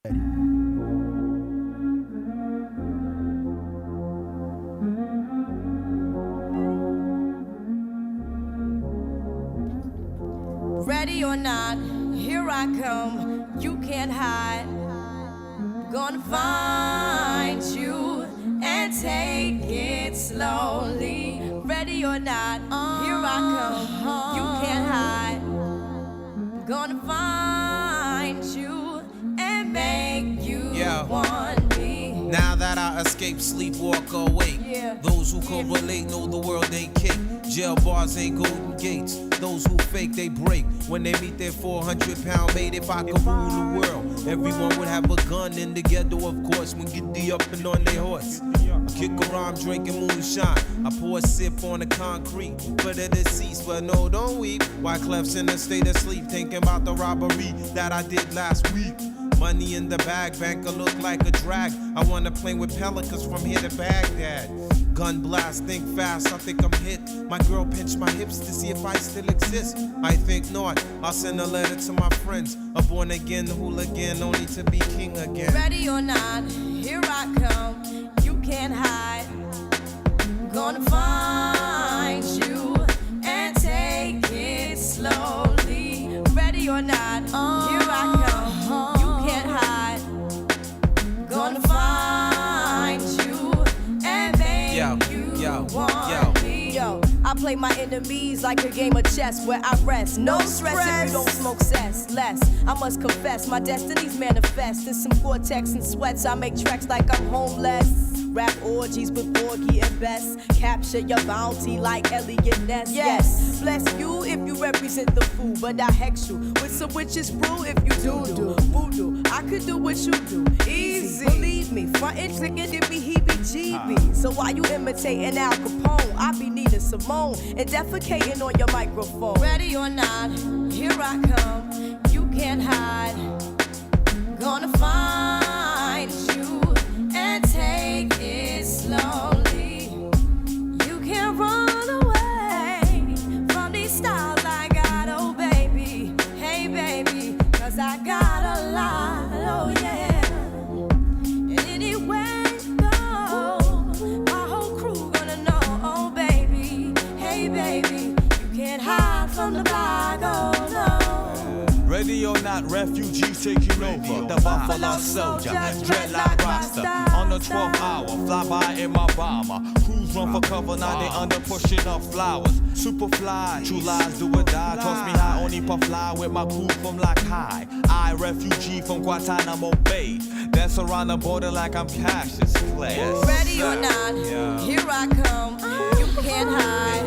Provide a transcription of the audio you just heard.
Ready or not, here I come, you can't hide. Gonna find you and take it slowly. Ready or not, here I come, you can't hide. Gonna find you and make you want me. Now that I escape, sleep, walk, awake. Those who correlate know the world ain't kick. Jail bars ain't golden gates. Those who fake, they break. When they meet their 400-pound mate, if I could rule the world, everyone would have a gun in the ghetto, of course, when get the up and on their horse. I kick around drinking moonshine. I pour a sip on the concrete for the deceased, but no, don't weep. Wyclef's in a state of sleep, thinking about the robbery that I did last week. Money in the bag, banker look like a drag. I wanna play with pelicans from here to Baghdad. Gun blast, think fast, I think I'm hit. My girl pinched my hips to see if I still exist. I think not, I'll send a letter to my friends. A born again hooligan, only to be king again. Ready or not, here I come, you can't hide. Gonna find you and take it slowly. Ready or not, here I come, you can't hide. Gonna find you and make you want me. Yo, I play my enemies like a game of chess where I rest. No stress if you don't smoke cess. Less, I must confess, my destinies manifest. In some Gore-Tex and sweats, I make tracks like I'm homeless. Rap orgies with Borgie and Bess. Capture your bounty like Elliot Ness. Yes, bless you if you represent the fool, but I hex you with some witches brew if you do voodoo. I could do what you do, easy. Believe me, frontin' clickin' it be heebie-jeebie. So why you imitating Al Capone? I be needing Simone and defecating on your microphone. Ready or not, here I come, you can't hide. Gonna find you and take it slowly. You can't run away from these styles I got, oh baby. Hey baby, cause I got a lot, oh yeah. And anywhere you go, my whole crew gonna know, oh baby. Hey baby, you can't hide from the block, oh no. Ready or not, refugees taking over. The Buffalo Soldier, dreadlock Rasta. On the 12th hour, fly by in my bomber. Crews run for cover, now they under pushing up flowers. Superfly, true lies do or die. Toss me high, only puff fly with my crew from like high. I, refugee from Guantanamo Bay. Dance around the border like I'm Cassius Clay. Ready or not, here I come, you can't hide.